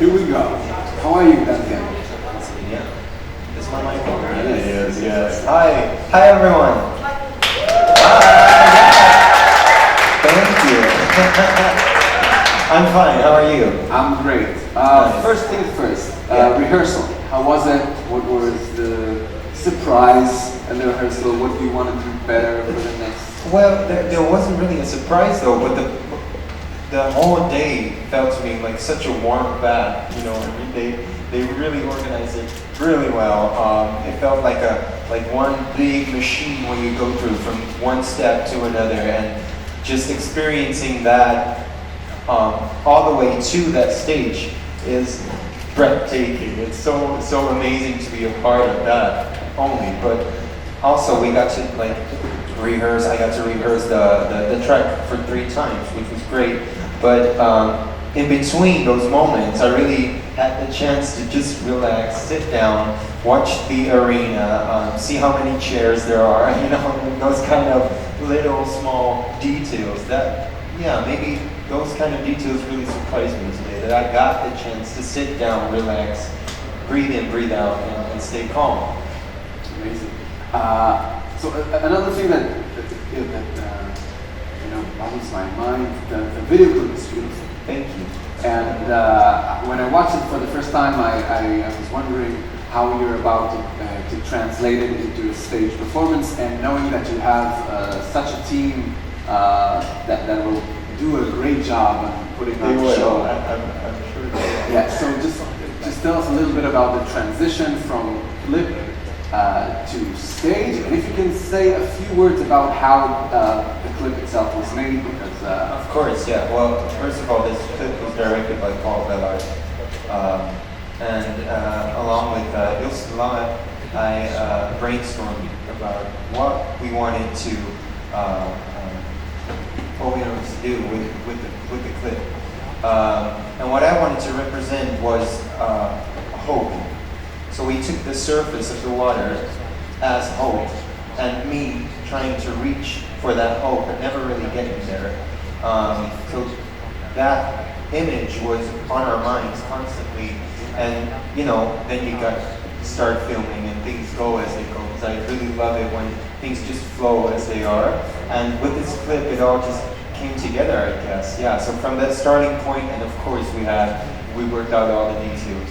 here we go. How are you, Duncan? Yeah. Is my mic on? Yes. Hi everyone. Thank you. I'm fine. How are you? I'm great. Nice. First things first. Yeah. Rehearsal. How was it? What was the surprise in the rehearsal? What do you want to do better for the next? Well, there wasn't really a surprise though, but the whole day felt to me like such a warm bath. You know, they really organized it really well. It felt like one big machine when you go through from one step to another, and just experiencing that all the way to that stage is breathtaking. It's so amazing to be a part of that only. But also we got to rehearse. I got to rehearse the track for 3 times, which was great. But in between those moments, I really had the chance to just relax, sit down, watch the arena, see how many chairs there are, you know, those kind of little small details that, yeah, maybe those kind of details really surprised me today, that I got the chance to sit down, relax, breathe in, breathe out, and stay calm. Amazing. So another thing that boggles my mind, the video clip is beautiful. Thank you. And when I watched it for the first time, I was wondering how you're about to translate it into a stage performance, and knowing that you have such a team that will do a great job on putting on the show. I'm sure they will. Yeah, so just tell us a little bit about the transition from clip to stage, and if you can say a few words about how the clip itself was made, because of course, yeah. Well, first of all, this clip was directed by Paul Bellard, and along with Ilse, I brainstormed about what we wanted to do with the clip, and what I wanted to represent was hope. So we took the surface of the water as hope, and me trying to reach for that hope but never really getting there. So that image was on our minds constantly, and then you start filming and things go as they go. Because I really love it when things just flow as they are. And with this clip, it all just came together, I guess. Yeah. So from that starting point, and of course we worked out all the details.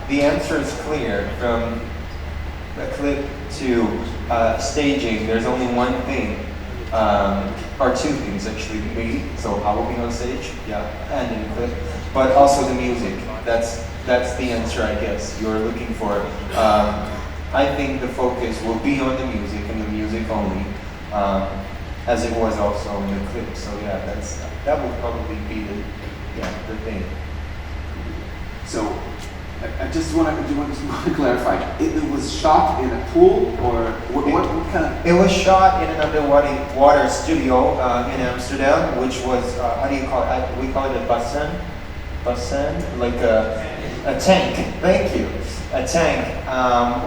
The answer is clear. From the clip to staging, there's only one thing, or 2 things actually. Me, so I will be on stage, yeah, and in the clip, but also the music. That's the answer, I guess, you're looking for. I think the focus will be on the music and the music only, as it was also in the clip. So yeah, that would probably be the thing. So I just want to clarify. It was shot in a pool, or what kind of? It was shot in an underwater studio in Amsterdam, which was how do you call it? We call it a bassin, like a tank. Thank you, a tank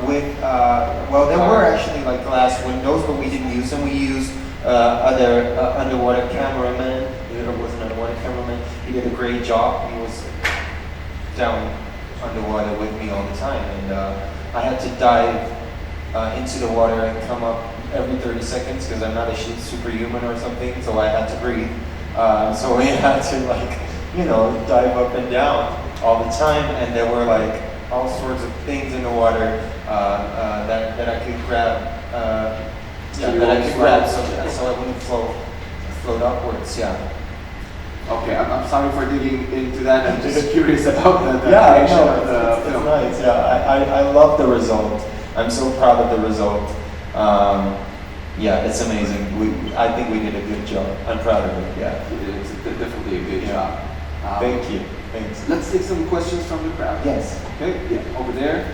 with there were actually like glass windows, but we didn't use them. We used other underwater cameraman. There was an underwater cameraman. He did a great job. He was down underwater with me all the time, and I had to dive into the water and come up every 30 seconds because I'm not a superhuman or something, so I had to breathe. So we had to dive up and down all the time, and there were all sorts of things in the water that I could grab. So I wouldn't float upwards. Yeah. Okay, I'm sorry for digging into that. I'm just curious about the creation of the film. It's nice. Yeah, I love the result. I'm so proud of the result. Yeah, it's amazing. I think we did a good job. I'm proud of it. Yeah, it's definitely a good job. Thank you. Thanks. Let's take some questions from the crowd. Yes. Okay. Yeah, over there.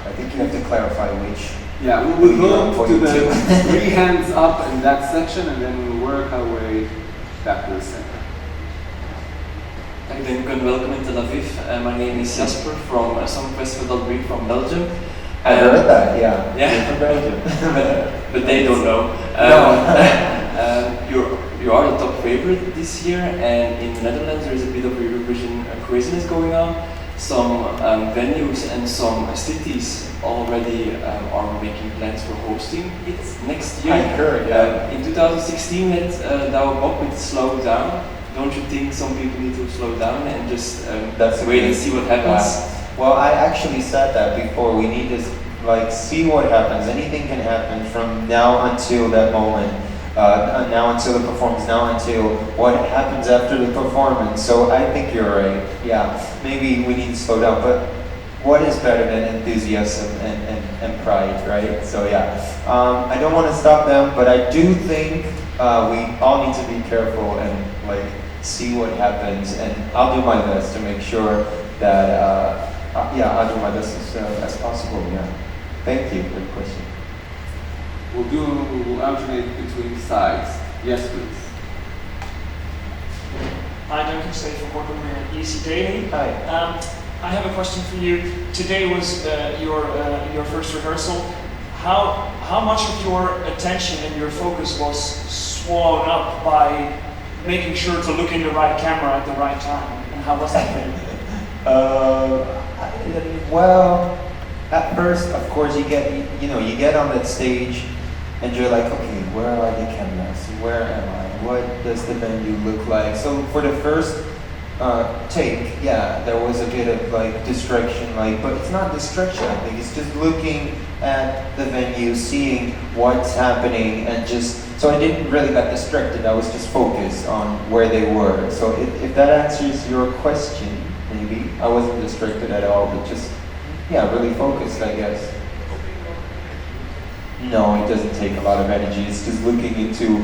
I think you have to clarify which. Yeah, we'll go to the 3 hands up in that section, and then we'll work our way back to the center. Hi Duncan, welcome in Tel Aviv. My name is Jasper from Songfestival.be from Belgium. I heard that, yeah. Yeah. You're from Belgium. but they don't know. No. You're you are the top favorite this year, and in the Netherlands there is a bit of Eurovision craziness going on. Some venues and some cities already are making plans for hosting it next year. I heard, yeah. In 2016, let Douwe Bob with Slow Down. Don't you think some people need to slow down and just wait and see what happens? Well, I actually said that before. We need to see what happens. Anything can happen from now until that moment. Now until the performance, now until what happens after the performance. So I think you're right. Yeah, maybe we need to slow down. But what is better than enthusiasm and pride, right? So yeah, I don't want to stop them, but I do think we all need to be careful and see what happens. And I'll do my best to make sure that I'll do my best as possible. Yeah. Thank you for the question. We'll alternate between sides. Yes, please. Hi, Duncan, Steve from working at ESC Daily. Hi. I have a question for you. Today was your first rehearsal. How much of your attention and your focus was swallowed up by making sure to look in the right camera at the right time? And how was that for you? Well, at first, of course, you get on that stage, and you're like, okay, where are the cameras? Where am I? What does the venue look like? So for the first take, yeah, there was a bit of distraction, but it's not distraction. I think it's just looking at the venue, seeing what's happening, and so I didn't really get distracted. I was just focused on where they were. So if that answers your question, maybe I wasn't distracted at all, but just really focused, I guess. No, it doesn't take a lot of energy. It's just looking into,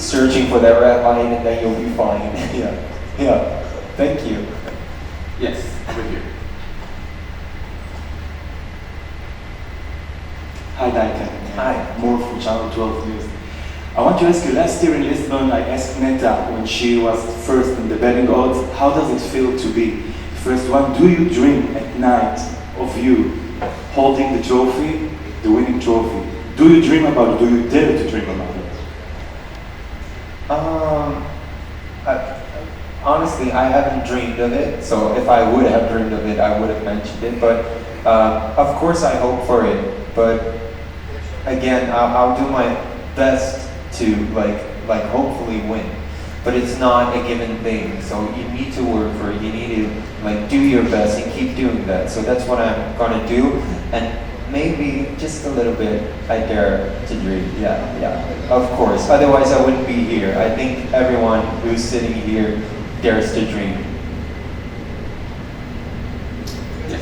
searching for that red line, and then you'll be fine. Yeah. Thank you. Yes, over here. Hi, Duncan. Hi. More from Channel 12 News. I want to ask you, last year in Lisbon, I asked Neta when she was first in the betting odds, how does it feel to be first one? Do you dream at night of you holding the trophy, the winning trophy? Do you dream about it? Do you dare to dream about it? Honestly, I haven't dreamed of it. So if I would have dreamed of it, I would have mentioned it. But of course, I hope for it. But again, I'll do my best to hopefully win. But it's not a given thing. So you need to work for it. You need to do your best and keep doing that. So that's what I'm gonna do. And maybe just a little bit, I dare to dream. Yeah, of course. Otherwise, I wouldn't be here. I think everyone who's sitting here dares to dream. Yes.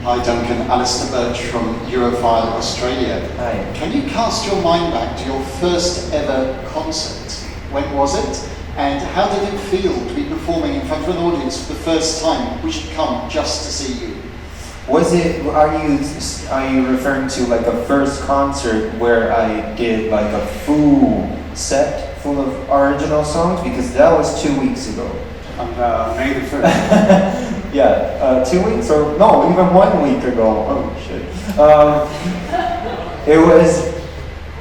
Hi Duncan, Alistair Birch from Europhile Australia. Hi. Can you cast your mind back to your first ever concert? When was it? And how did it feel to be performing in front of an audience for the first time, which had come just to see you? Are you referring to a first concert where I did a full set full of original songs? Because that was 2 weeks ago. On May the 1st. Yeah, 2 weeks or no, even 1 week ago. Oh shit. It was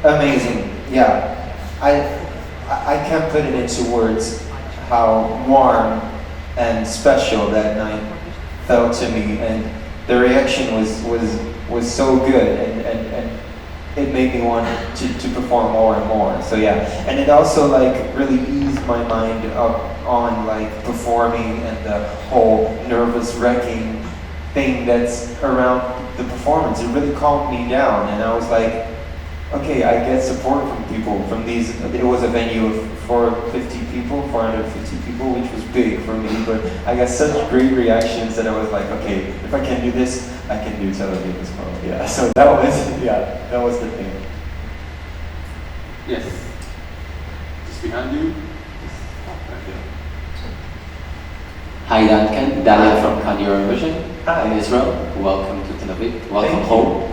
amazing. Yeah, I can't put it into words how warm and special that night felt to me, and the reaction was so good, and it made me want to perform more and more. So yeah, and it also really eased my mind up on performing and the whole nervous wrecking thing that's around the performance. It really calmed me down, and I was like, okay, I get support from people, from these. It was a venue of 450 people, which was big for me, but I got such great reactions that I was like, okay, if I can do this, I can do Tel Aviv as well. Yeah, so that was the thing. Yes. Just behind you. Hi Duncan, Daniel from Can Eurovision Hi. in Israel. Welcome to Tel Aviv. Welcome Thank home.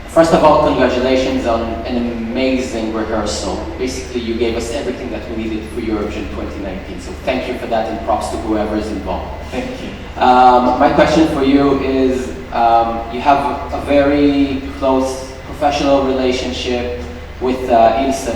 First of all, congratulations on an amazing rehearsal. Basically, you gave us everything that we needed for Eurovision 2019. So thank you for that, and props to whoever is involved. Thank you. My question for you is, you have a very close professional relationship with Ilse,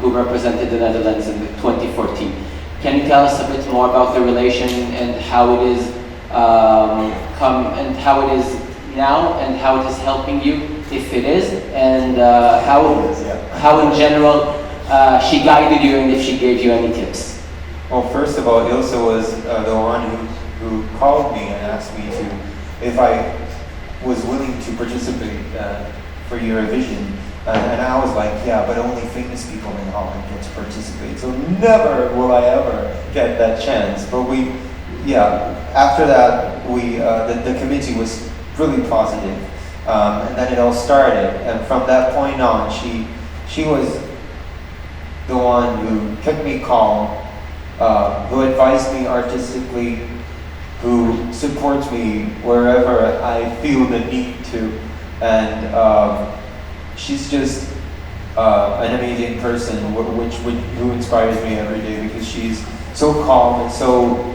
who represented the Netherlands in 2014. Can you tell us a bit more about the relation and how it is how it is now and how it is helping you, if it is, and how in general she guided you and if she gave you any tips? Well, first of all, Ilse was the one who called me and asked me if I was willing to participate for Eurovision. And I was like, yeah, but only famous people in Holland get to participate, so never will I ever get that chance. But after that, the committee was really positive, and then it all started. And from that point on, she was the one who kept me calm, who advised me artistically, who supports me wherever I feel the need to, and she's just an amazing person, who inspires me every day because she's so calm and so,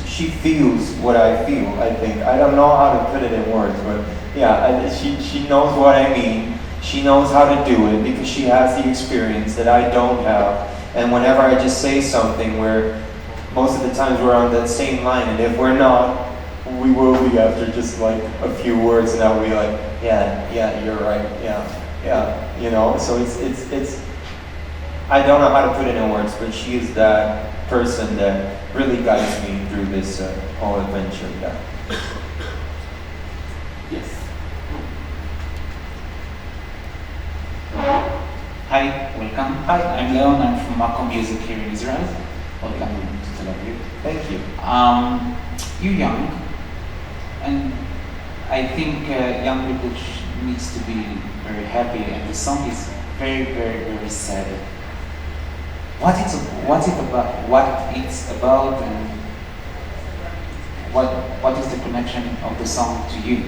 she feels what I feel, I think. I don't know how to put it in words, but she knows what I mean. She knows how to do it because she has the experience that I don't have. And whenever I just say something where most of the times we're on that same line, and if we're not, we will be after just like a few words, and I'll be like, yeah, you're right, yeah, so it's, I don't know how to put it in words, but she is that person that really guides me through this whole adventure, Yes. Hi, welcome. Hi, I'm Leon. I'm from Mako Music here in Israel. Welcome to Tel Aviv. Thank you. You're young, and I think young people needs to be very happy, and the song is very, very, very sad. What it's about, and what is the connection of the song to you?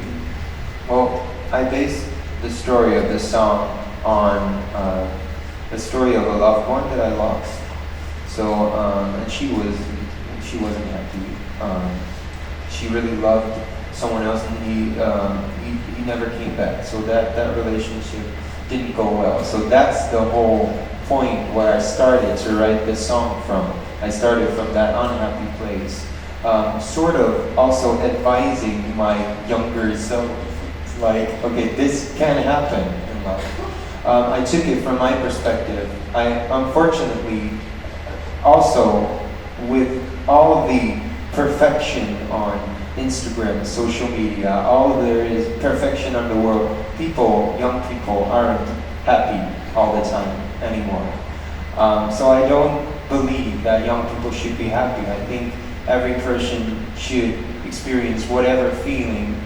Well, I based the story of this song on the story of a loved one that I lost. So, and she wasn't happy. She really loved someone else, and he never came back. So that relationship didn't go well. So that's the whole point where I started to write this song from. I started from that unhappy place, sort of also advising my younger self, like, okay, this can happen in life. I took it from my perspective. I unfortunately also, with all the perfection on Instagram, social media, all there is perfection on the world, young people aren't happy all the time anymore. So I don't believe that young people should be happy. I think every person should experience whatever feeling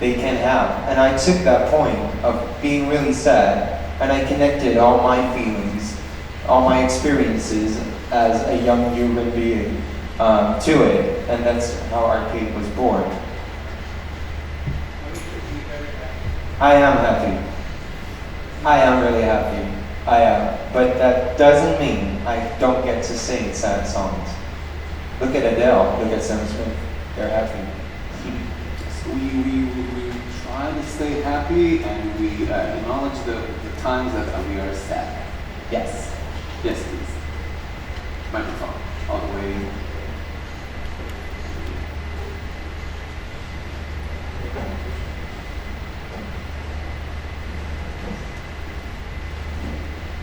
they can have. And I took that point of being really sad, and I connected all my feelings, all my experiences as a young human being to it, and that's how Arcade was born. I am happy. I am really happy. I am. But that doesn't mean I don't get to sing sad songs. Look at Adele, look at Sam Smith. They're happy. So we try to stay happy, and we acknowledge the times that we are sad. Yes. Yes, please. Microphone, all the way.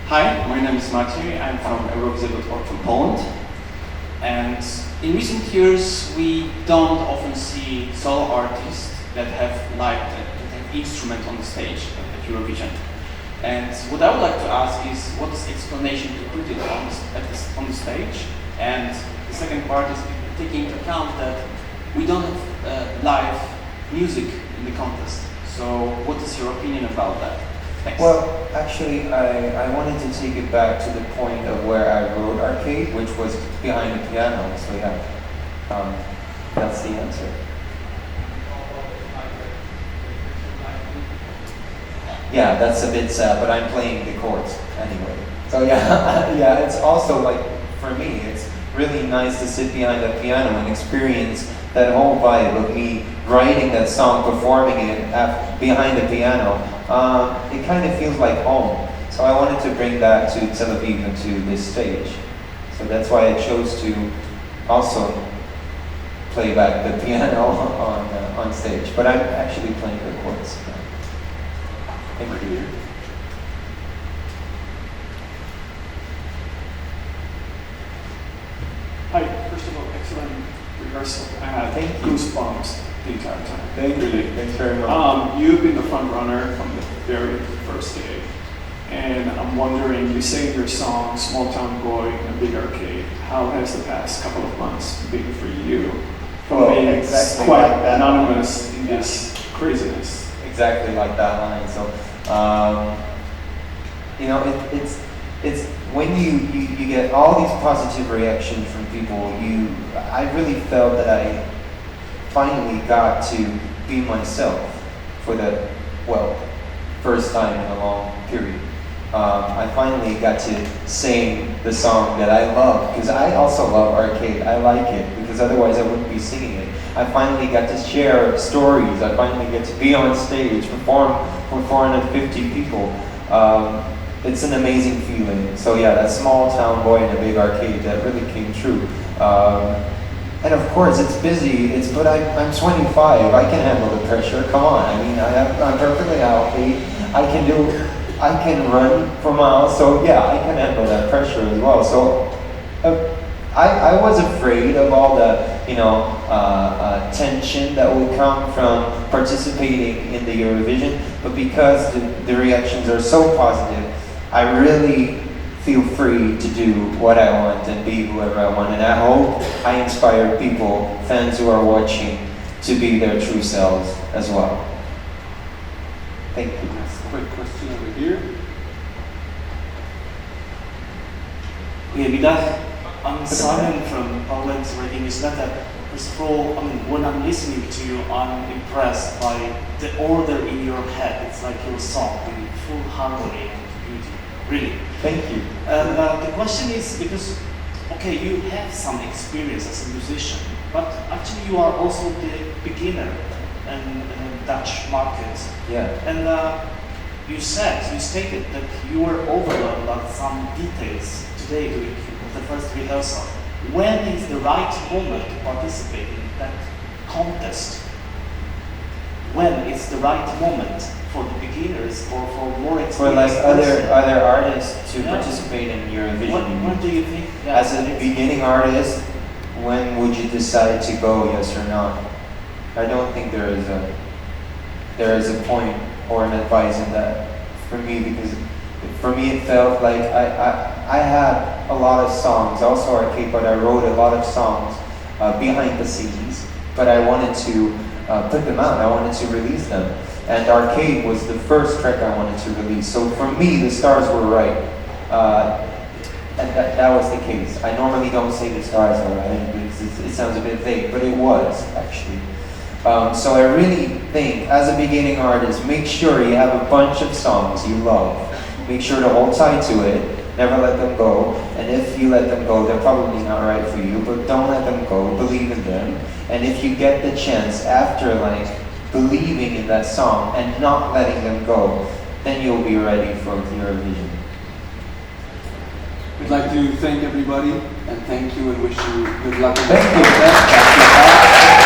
Hi, my name is Maciej. I'm from Eurovision.org from Poland. And in recent years, we don't often see solo artists that have instrument on the stage at Eurovision. And what I would like to ask is, what is the explanation to put it on the stage? And the second part is taking into account that we don't have live music in the contest. So what is your opinion about that? Thanks. Well, actually, I wanted to take it back to the point of where I wrote Arcade, which was behind the piano. So yeah, that's the answer. Yeah, that's a bit sad, but I'm playing the chords anyway. So yeah, yeah, it's also like, for me, it's really nice to sit behind the piano and experience that whole vibe of me writing that song, performing it behind the piano. It kind of feels like home. So I wanted to bring that to Tel Aviv and to this stage. So that's why I chose to also play back the piano on stage. But I'm actually playing the chords. Thank you. Hi, first of all, excellent rehearsal. I had Thank you. goosebumps the entire time. Thank you. Thanks very much. You've been the front runner from the very first day. And I'm wondering, you say in your song, Small Town Boy in a Big Arcade, how has the past couple of months been for you? From being exactly quite like that anonymous in this craziness. Exactly like that line. So, you know, it's when you get all these positive reactions from people. I really felt that I finally got to be myself for the first time in a long period. I finally got to sing the song that I love, because I also love arcade. I like it, because otherwise I wouldn't be singing it. I finally got to share stories. I finally get to be on stage, perform for 450 people. It's an amazing feeling. So yeah, that small town boy in a big arcade, that really came true. And of course, it's busy. But I'm 25. I can handle the pressure. Come on. I mean, I'm perfectly healthy. I can run for miles. So yeah, I can handle that pressure as well. So I was afraid of all the tension that would come from participating in the Eurovision. But because the reactions are so positive, I really feel free to do what I want and be whoever I want. And I hope I inspire people, fans who are watching, to be their true selves as well. Thank you. Quick question over here. I'm Simon from Poland, writing this letter. First of all, when I'm listening to you, I'm impressed by the order in your head. It's like your song in full harmony and beauty. Really. Thank you. And the question is, because, okay, you have some experience as a musician, but actually you are also the beginner in Dutch market. Yeah. And you stated that you were overwhelmed by some details today during the first rehearsal. When is the right moment to participate in that contest? When is the right moment for the beginners or for more experienced For like person? other artists to participate in Eurovision. When do you think? As a beginning artist, when would you decide to go, yes or no? I don't think there is a point or an advice in that for me, because for me it felt like I had a lot of songs, also arcade, but I wrote a lot of songs behind the scenes, but I wanted to put them out, I wanted to release them. And Arcade was the first track I wanted to release. So for me, the stars were right. And that was the case. I normally don't say the stars were right, because it sounds a bit vague, but it was, actually. So I really think, as a beginning artist, make sure you have a bunch of songs you love. Make sure to hold tight to it, never let them go. And if you let them go, they're probably not right for you, but don't let them go, believe in them. And if you get the chance after believing in that song and not letting them go, then you'll be ready for Eurovision. We'd like to thank everybody and thank you and wish you good luck. Thank you.